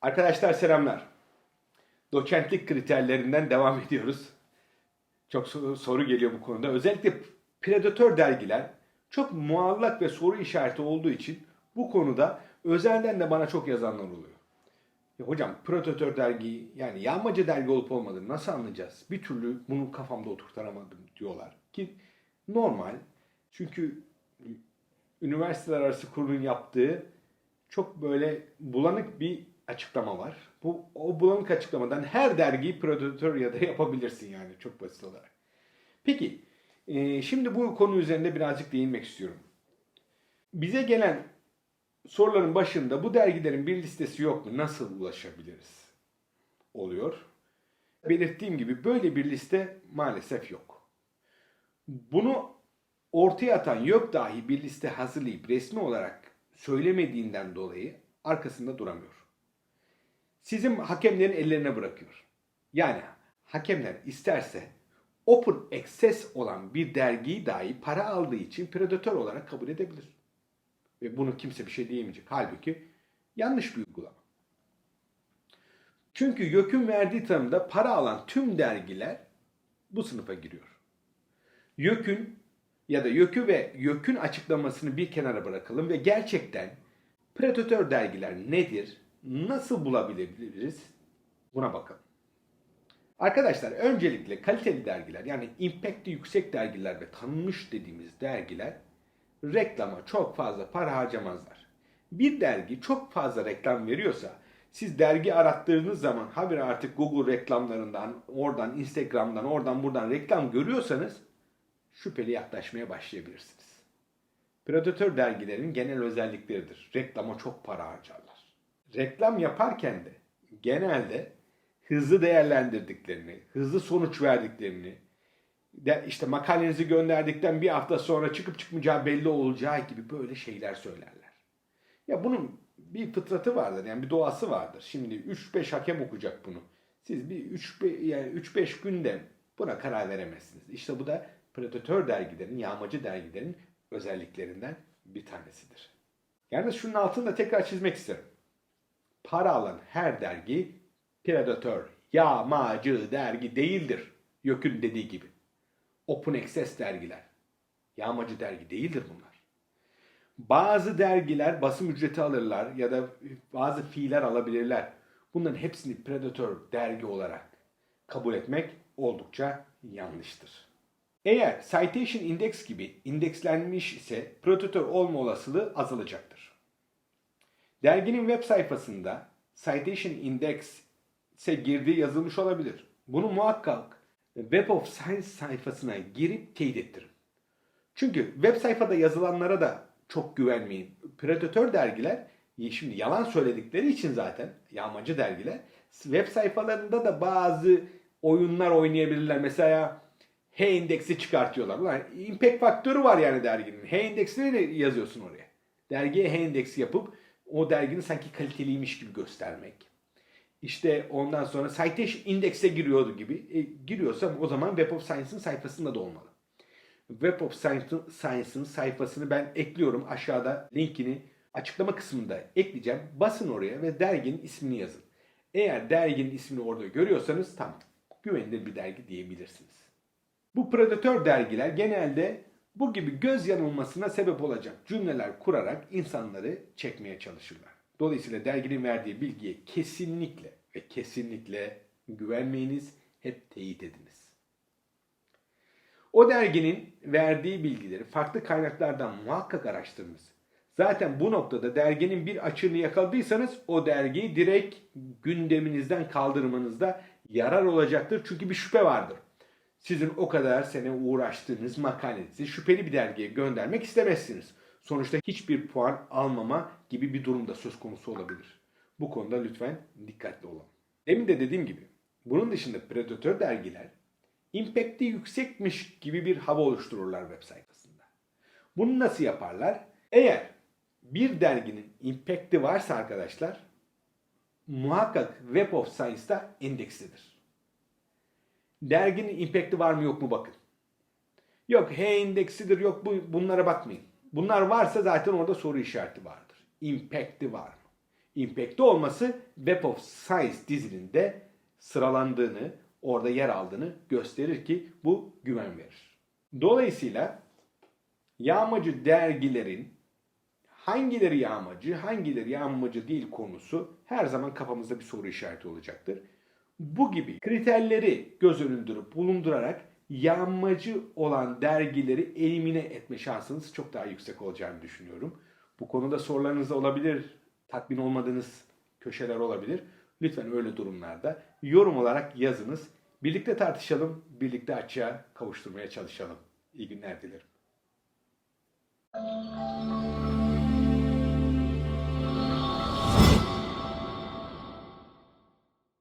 Arkadaşlar selamlar. Doçentlik kriterlerinden devam ediyoruz. Çok soru geliyor bu konuda. Özellikle predatör dergiler çok muallak ve soru işareti olduğu için bu konuda özelden de bana çok yazanlar oluyor. Ya hocam predatör dergi yani yağmacı dergi olup olmadığını nasıl anlayacağız? Bir türlü bunu kafamda oturtamadım diyorlar. Ki normal. Çünkü üniversiteler arası kurulun yaptığı çok böyle bulanık bir açıklama var. O bulanık açıklamadan her dergiyi predatör ya da yapabilirsin yani çok basit olarak. Peki, şimdi bu konu üzerinde birazcık değinmek istiyorum. Bize gelen soruların başında bu dergilerin bir listesi yok mu? Nasıl ulaşabiliriz? Oluyor. Belirttiğim gibi böyle bir liste maalesef yok. Bunu ortaya atan yok dahi bir liste hazırlayıp resmi olarak söylemediğinden dolayı arkasında duramıyor. Sizin hakemlerin ellerine bırakıyor. Yani hakemler isterse open access olan bir dergiyi dahi para aldığı için predatör olarak kabul edebilir. Ve bunu kimse bir şey diyemeyecek. Halbuki yanlış bir uygulama. Çünkü YÖK'ün verdiği tanımda para alan tüm dergiler bu sınıfa giriyor. YÖK'ün ya da YÖK'ü ve YÖK'ün açıklamasını bir kenara bırakalım ve gerçekten predatör dergiler nedir, nasıl bulabiliriz buna bakalım. Arkadaşlar öncelikle kaliteli dergiler yani impact'i yüksek dergiler ve tanınmış dediğimiz dergiler reklama çok fazla para harcamazlar. Bir dergi çok fazla reklam veriyorsa siz dergi arattığınız zaman habire artık Google reklamlarından, oradan Instagram'dan, oradan buradan reklam görüyorsanız şüpheli yaklaşmaya başlayabilirsiniz. Predatör dergilerin genel özellikleridir. Reklama çok para harcarlar. Reklam yaparken de genelde hızlı değerlendirdiklerini, hızlı sonuç verdiklerini, işte makalenizi gönderdikten bir hafta sonra çıkıp çıkmayacağı belli olacağı gibi böyle şeyler söylerler. Ya bunun bir fıtratı vardır, yani bir doğası vardır. Şimdi 3-5 hakem okuyacak bunu. Siz bir 3-5 günde buna karar veremezsiniz. İşte bu da predatör dergilerin, yağmacı dergilerin özelliklerinden bir tanesidir. Yalnız şunun altını da tekrar çizmek isterim. Para alan her dergi predatör, yağmacı dergi değildir. YÖK'ün dediği gibi. Open access dergiler. Yağmacı dergi değildir bunlar. Bazı dergiler basım ücreti alırlar ya da bazı fiiller alabilirler. Bunların hepsini predatör dergi olarak kabul etmek oldukça yanlıştır. Eğer Citation Index gibi indekslenmiş ise predatör olma olasılığı azalacaktır. Derginin web sayfasında Citation Index'e girdiği yazılmış olabilir. Bunu muhakkak Web of Science sayfasına girip teyit ettirin. Çünkü web sayfada yazılanlara da çok güvenmeyin. Predatör dergiler şimdi yalan söyledikleri için zaten yağmacı dergiler web sayfalarında da bazı oyunlar oynayabilirler. Mesela H-indeksi çıkartıyorlar. Ulan impact faktörü var yani derginin. H-indeksini yazıyorsun oraya. Dergiye H-indeksi yapıp o derginin sanki kaliteliymiş gibi göstermek. İşte ondan sonra Citation Index'e giriyordu gibi. Giriyorsam o zaman Web of Science'ın sayfasında da olmalı. Web of Science'ın sayfasını ben ekliyorum. Aşağıda linkini açıklama kısmında ekleyeceğim. Basın oraya ve derginin ismini yazın. Eğer derginin ismini orada görüyorsanız tam güvenilir bir dergi diyebilirsiniz. Bu predatör dergiler genelde bu gibi göz yanılmasına sebep olacak cümleler kurarak insanları çekmeye çalışırlar. Dolayısıyla derginin verdiği bilgiye kesinlikle ve kesinlikle güvenmeyiniz, hep teyit ediniz. O derginin verdiği bilgileri farklı kaynaklardan muhakkak araştırınız. Zaten bu noktada derginin bir açığını yakaladıysanız o dergiyi direkt gündeminizden kaldırmanızda yarar olacaktır. Çünkü bir şüphe vardır. Sizin o kadar sene uğraştığınız makalenizi şüpheli bir dergiye göndermek istemezsiniz. Sonuçta hiçbir puan almama gibi bir durumda söz konusu olabilir. Bu konuda lütfen dikkatli olalım. Demin de dediğim gibi bunun dışında predatör dergiler impact'i yüksekmiş gibi bir hava oluştururlar web sayfasında. Bunu nasıl yaparlar? Eğer bir derginin impact'i varsa arkadaşlar muhakkak Web of Science'da endekslidir. Derginin impact'i var mı yok mu bakın. Yok H indeksidir, yok bunlara bakmayın. Bunlar varsa zaten orada soru işareti vardır. Impact'i var mı? Impact'i olması Web of Science dizilinde sıralandığını, orada yer aldığını gösterir ki bu güven verir. Dolayısıyla yağmacı dergilerin hangileri yağmacı, hangileri yağmacı değil konusu her zaman kafamızda bir soru işareti olacaktır. Bu gibi kriterleri göz önünde bulundurarak yağmacı olan dergileri elimine etme şansınız çok daha yüksek olacağını düşünüyorum. Bu konuda sorularınız da olabilir, tatmin olmadığınız köşeler olabilir. Lütfen öyle durumlarda yorum olarak yazınız. Birlikte tartışalım, birlikte açığa kavuşturmaya çalışalım. İyi günler dilerim.